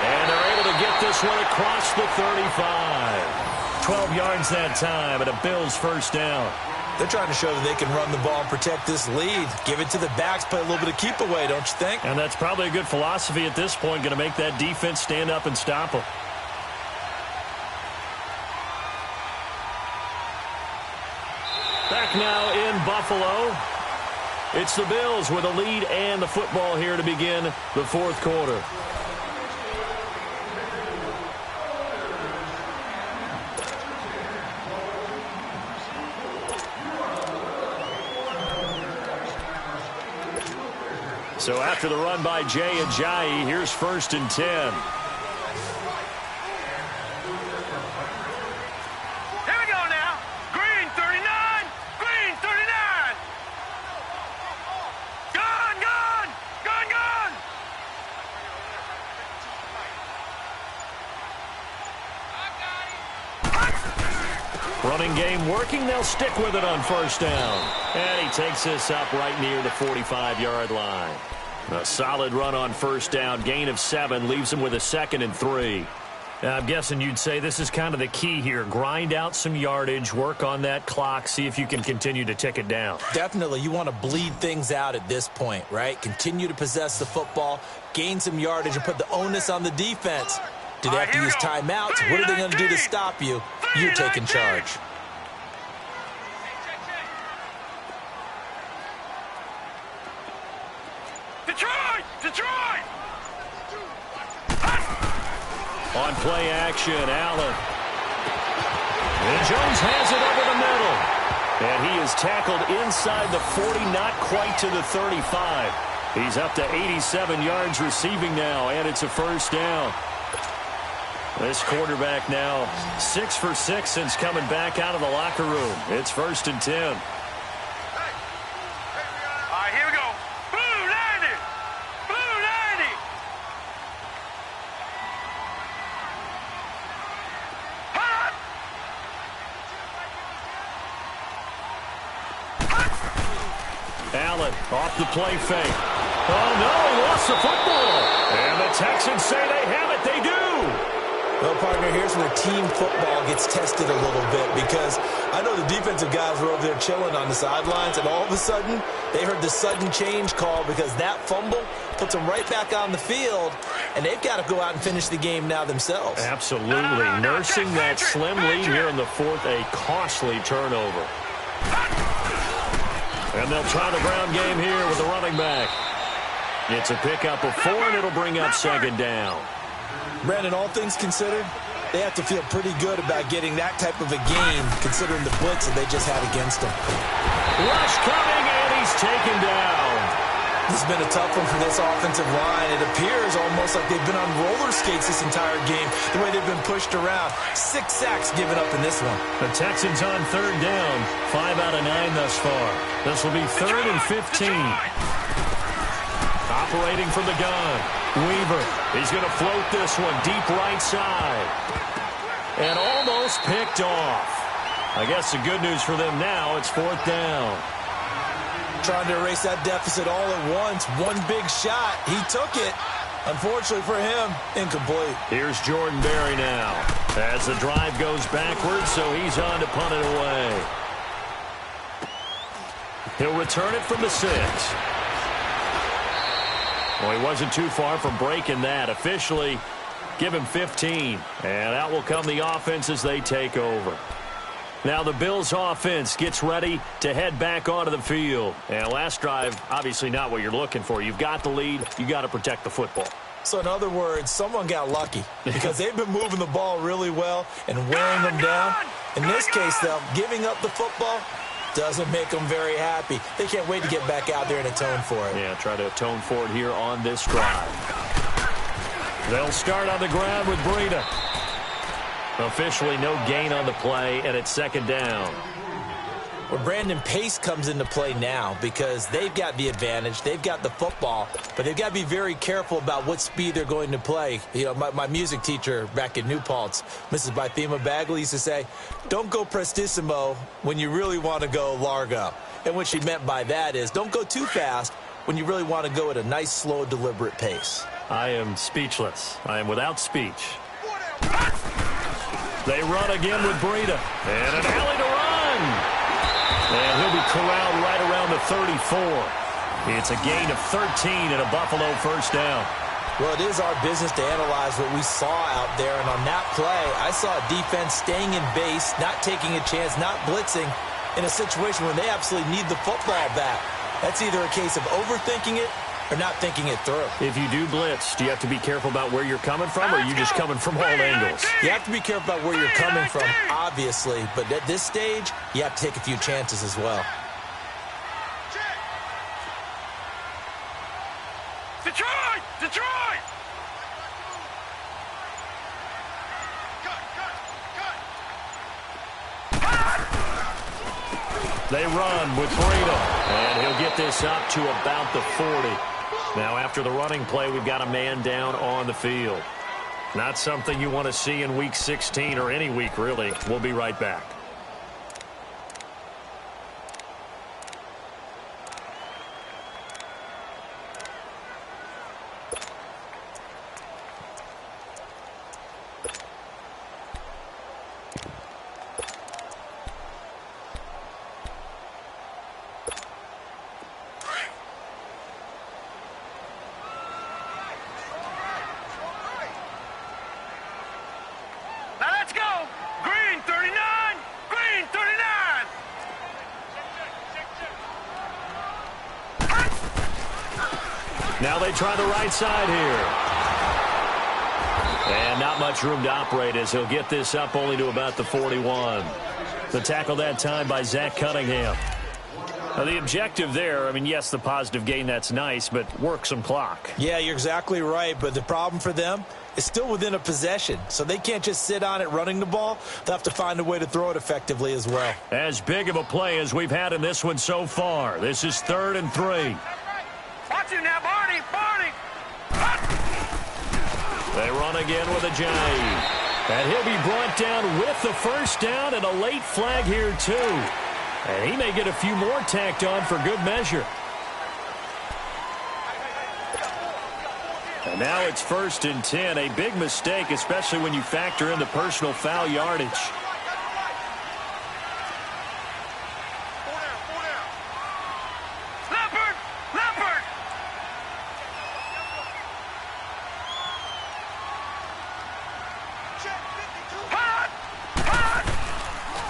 And they're able to get this one across the 35. 12 yards that time, and a Bills first down. They're trying to show that they can run the ball and protect this lead. Give it to the backs, play a little bit of keep away, don't you think? And that's probably a good philosophy at this point, going to make that defense stand up and stop them. Back now in Buffalo. It's the Bills with a lead and the football here to begin the fourth quarter. So after the run by Jay Ajayi, here's 1st and 10. Here we go now. Green 39. Green 39. Gone, gone. Gone, gone. Running game working. They'll stick with it on first down. And he takes this up right near the 45-yard line. A solid run on first down. Gain of 7 leaves him with a 2nd and 3. Now, I'm guessing you'd say this is kind of the key here. Grind out some yardage, work on that clock, see if you can continue to tick it down. Definitely. You want to bleed things out at this point, right? Continue to possess the football, gain some yardage, and put the onus on the defense. Do they have to use timeouts? What are they going to do to stop you? You're taking charge. Detroit! Detroit! On play action, Allen. And Jones has it over the middle. And he is tackled inside the 40, not quite to the 35. He's up to 87 yards receiving now, and it's a first down. This quarterback now 6 for 6 since coming back out of the locker room. It's 1st and 10. All right, here we go. Blue 90. Blue 90. Hot. Allen off the play fake. Oh, no, he lost the football. And the Texans say they have it. They do. Well, partner, here's where team football gets tested a little bit, because I know the defensive guys were over there chilling on the sidelines, and all of a sudden they heard the sudden change call because that fumble puts them right back on the field, and they've got to go out and finish the game now themselves. Absolutely. Nursing that slim lead here in the fourth, a costly turnover. And they'll try the ground game here with the running back. It's a pickup of 4, and it'll bring up 2nd down. Brandon, all things considered, they have to feel pretty good about getting that type of a gain, considering the blitz that they just had against them. Rush coming, and he's taken down. This has been a tough one for this offensive line. It appears almost like they've been on roller skates this entire game, the way they've been pushed around. 6 sacks given up in this one. The Texans on 3rd down, 5 out of 9 thus far. This will be 3rd and 15. Operating from the gun. Weaver, he's going to float this one deep right side. And almost picked off. I guess the good news for them now, it's 4th down. Trying to erase that deficit all at once. One big shot. He took it. Unfortunately for him, incomplete. Here's Jordan Berry now. As the drive goes backwards, so he's on to punt it away. He'll return it from the 6. Well, he wasn't too far from breaking that. Officially, Give him 15. And out will come the offense as they take over. Now the Bills offense gets ready to head back onto the field. And last drive, obviously not what you're looking for. You've got the lead. You got to protect the football. So in other words, someone got lucky because they've been moving the ball really well and wearing them down. In this case, though, giving up the football doesn't make them very happy. They can't wait to get back out there and atone for it. Yeah, try to atone for it here on this drive. They'll start on the ground with Breida. Officially no gain on the play, and it's second down. Well, Brandon, pace comes into play now because they've got the advantage. They've got the football, but they've got to be very careful about what speed they're going to play. You know, my music teacher back in New Paltz, Mrs. Bythema Bagley, used to say, don't go prestissimo when you really want to go largo. And what she meant by that is don't go too fast when you really want to go at a nice, slow, deliberate pace. I am speechless. I am without speech. They run again with Breida. And an alley to run. And he'll be corralled right around the 34. It's a gain of 13 and a Buffalo first down. Well, it is our business to analyze what we saw out there. And on that play, I saw a defense staying in base, not taking a chance, not blitzing in a situation where they absolutely need the football back. That's either a case of overthinking it or not thinking it through. If you do blitz, do you have to be careful about where you're coming from, or are you just coming from all angles? You have to be careful about where you're coming from, obviously, but at this stage, you have to take a few chances as well. Detroit! Detroit! They run with Breida, and he'll get this up to about the 40. Now, after the running play, we've got a man down on the field. Not something you want to see in Week 16 or any week, really. We'll be right back. Now they try the right side here. And not much room to operate as he'll get this up only to about the 41. The tackle that time by Zach Cunningham. Now the objective there, I mean, yes, the positive gain, that's nice, but work some clock. Yeah, you're exactly right, but the problem for them is still within a possession, so they can't just sit on it running the ball. They'll have to find a way to throw it effectively as well. As big of a play as we've had in this one so far. This is 3rd and 3. Watch you now, Barney! Barney! They run again with a J. And he'll be brought down with the first down and a late flag here, too. And he may get a few more tacked on for good measure. And now it's 1st and 10. A big mistake, especially when you factor in the personal foul yardage.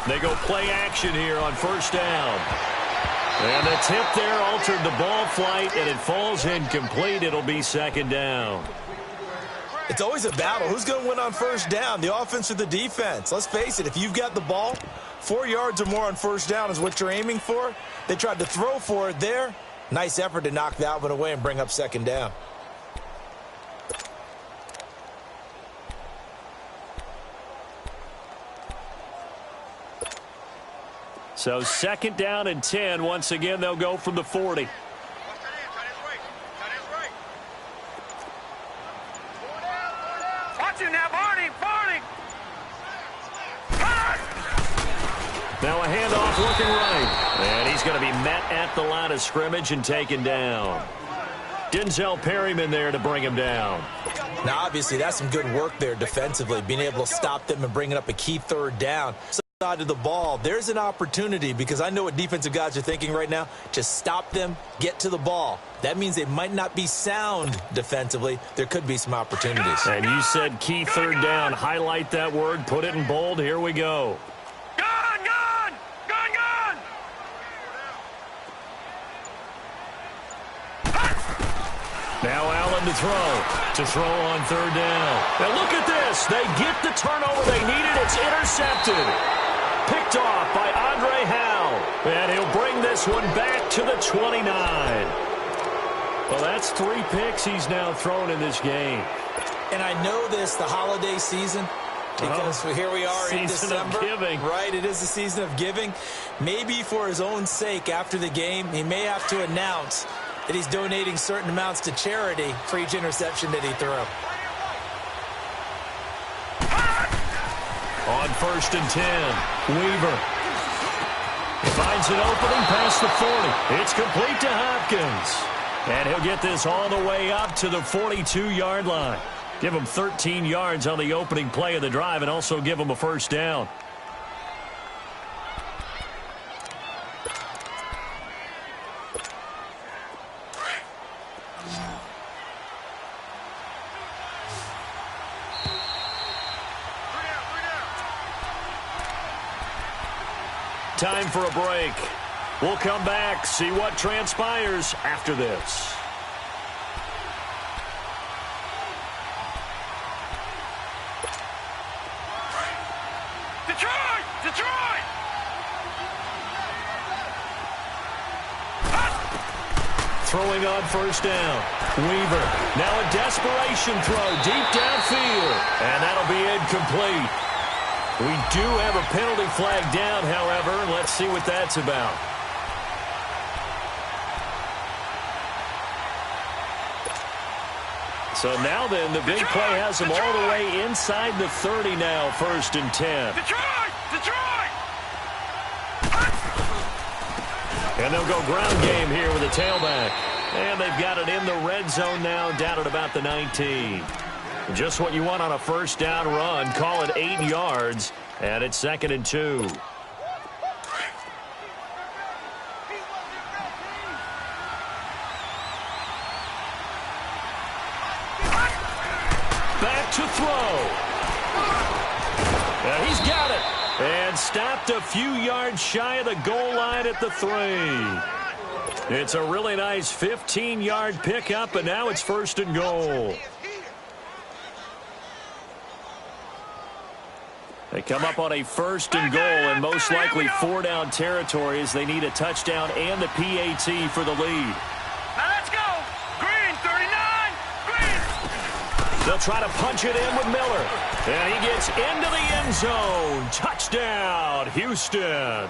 They go play action here on 1st down. And the tip there altered the ball flight, and it falls incomplete. It'll be 2nd down. It's always a battle. Who's going to win on 1st down, the offense or the defense? Let's face it, if you've got the ball, 4 yards or more on 1st down is what you're aiming for. They tried to throw for it there. Nice effort to knock that one away and bring up 2nd down. So 2nd down and 10. Once again, they'll go from the 40. Watch you now, Barney! Barney! Now a handoff looking right. And he's going to be met at the line of scrimmage and taken down. Denzel Perryman there to bring him down. Now, obviously, that's some good work there defensively, being able to stop them and bringing up a key 3rd down. side of the ball, there's an opportunity, because I know what defensive guys are thinking right now. Just stop them, get to the ball. That means they might not be sound defensively. There could be some opportunities. And you said key third down. Highlight that word, put it in bold. Here we go. Now Allen to throw on third down. And look at this. They get the turnover they needed. It's intercepted. Picked off by Andre Howell. And he'll bring this one back to the 29. Well, that's 3 picks he's now thrown in this game. And I know this, the holiday season, because here we are in December. Season of giving. Right, it is the season of giving. Maybe for his own sake after the game, he may have to announce that he's donating certain amounts to charity for each interception that he threw. On 1st and 10, Weaver. He finds an opening past the 40. It's complete to Hopkins. And he'll get this all the way up to the 42-yard line. Give him 13 yards on the opening play of the drive and also give him a first down. Time for a break. We'll come back, see what transpires after this. Detroit! Detroit! Throwing on first down. Weaver. Now a desperation throw deep downfield. And that'll be incomplete. We do have a penalty flag down, however. Let's see what that's about. So now then, the big play has them all the way inside the 30 now, 1st and 10. Detroit! Detroit! And they'll go ground game here with a tailback. And they've got it in the red zone now, down at about the 19. Just what you want on a first down run. Call it 8 yards, and it's 2nd and 2. Back to throw. He's got it. And stopped a few yards shy of the goal line at the 3. It's a really nice 15-yard pickup, and now it's 1st and goal. They come up on a 1st and goal, and most likely 4-down territory as they need a touchdown and the PAT for the lead. Now let's go! Green, 39! Green! They'll try to punch it in with Miller. And he gets into the end zone. Touchdown, Houston.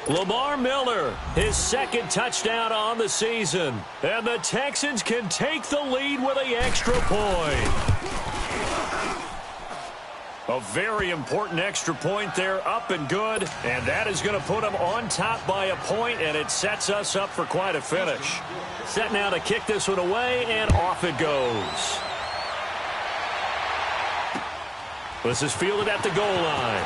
Lamar Miller, his 2nd touchdown on the season. And the Texans can take the lead with an extra point. A very important extra point there, up and good. And that is going to put them on top by a point, and it sets us up for quite a finish. Set now to kick this one away, and off it goes. This is fielded at the goal line.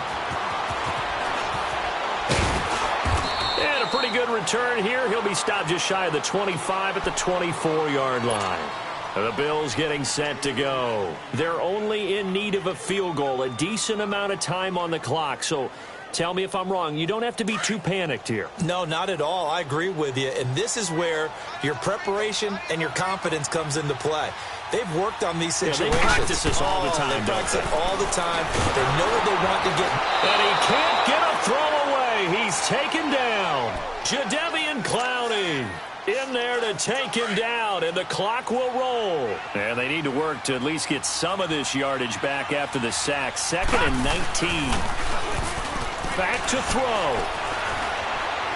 And a pretty good return here. He'll be stopped just shy of the 25 at the 24-yard line. The Bills getting set to go. They're only in need of a field goal, a decent amount of time on the clock. So tell me if I'm wrong. You don't have to be too panicked here. No, not at all. I agree with you. And this is where your preparation and your confidence comes into play. They've worked on these situations. They practice this all the time. They practice it all the time. They know what they want to get. And he can't get a throw away. He's taken down. Jadeveon Clowney in there to take him down, and the clock will roll. And they need to work to at least get some of this yardage back after the sack. 2nd and 19. Back to throw.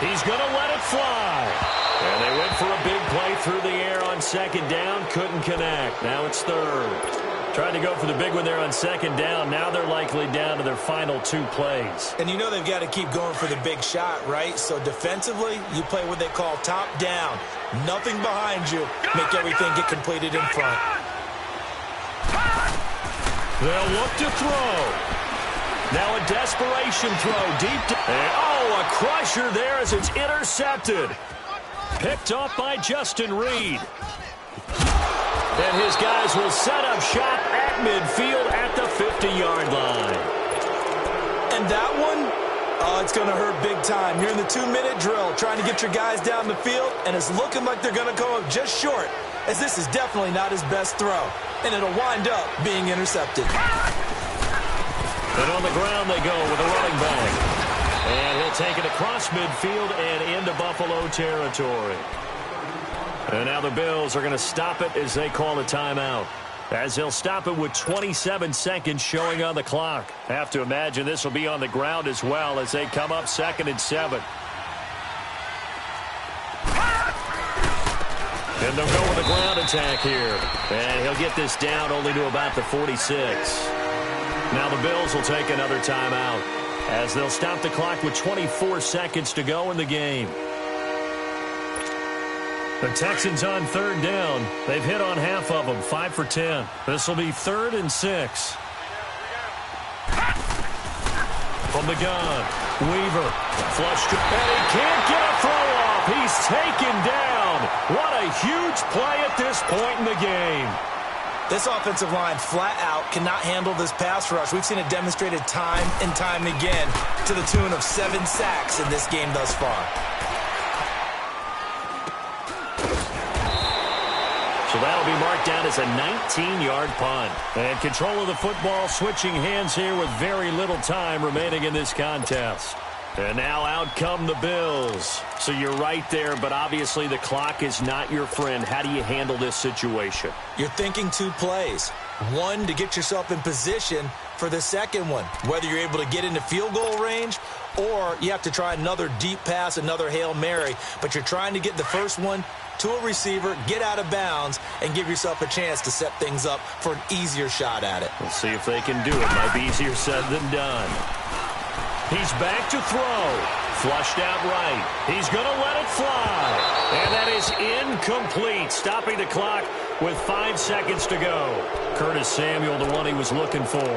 He's going to let it fly. And they went for a big play through the air on 2nd down. Couldn't connect. Now it's 3rd. Tried to go for the big one there on 2nd down. Now they're likely down to their final 2 plays. And you know they've got to keep going for the big shot, right? So defensively, you play what they call top down. Nothing behind you. Make everything get completed in front. They'll look to throw. Now a desperation throw deep. A crusher there as it's intercepted. Picked off by Justin Reed. And his guys will set up shop at midfield at the 50-yard line. And that one, it's going to hurt big time. You're in the 2-minute drill trying to get your guys down the field, and it's looking like they're going to come up just short, as this is definitely not his best throw. And it'll wind up being intercepted. And on the ground they go with a running back. And he'll take it across midfield and into Buffalo territory. And now the Bills are going to stop it as they call a timeout. As they'll stop it with 27 seconds showing on the clock. Have to imagine this will be on the ground as well as they come up 2nd and 7. And they'll go with a ground attack here. And he'll get this down only to about the 46. Now the Bills will take another timeout as they'll stop the clock with 24 seconds to go in the game. The Texans on 3rd down. They've hit on half of them, 5 for 10. This will be 3rd and 6. From the gun, Weaver. Flushed, and he can't get a throw off. He's taken down. What a huge play at this point in the game. This offensive line flat out cannot handle this pass rush. We've seen it demonstrated time and time again to the tune of 7 sacks in this game thus far. So that'll be marked down as a 19-yard punt. And control of the football switching hands here with very little time remaining in this contest. And now out come the Bills. So you're right there, but obviously the clock is not your friend. How do you handle this situation? You're thinking 2 plays. One, to get yourself in position for the second one, whether you're able to get into field goal range or you have to try another deep pass, another Hail Mary. But you're trying to get the first one to a receiver, get out of bounds, and give yourself a chance to set things up for an easier shot at it. We'll see if they can do it. Might be easier said than done. He's back to throw. Flushed out right. He's going to let it fly. And that is incomplete. Stopping the clock with 5 seconds to go. Curtis Samuel, the one he was looking for.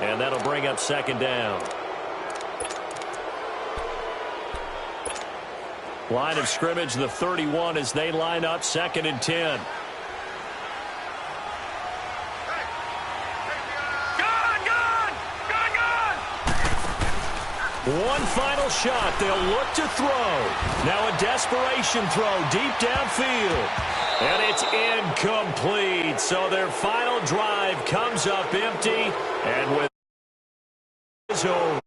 And that'll bring up 2nd down. Line of scrimmage, the 31, as they line up 2nd and 10. One final shot. They'll look to throw. Now a desperation throw deep downfield. And it's incomplete. So their final drive comes up empty. And with his over.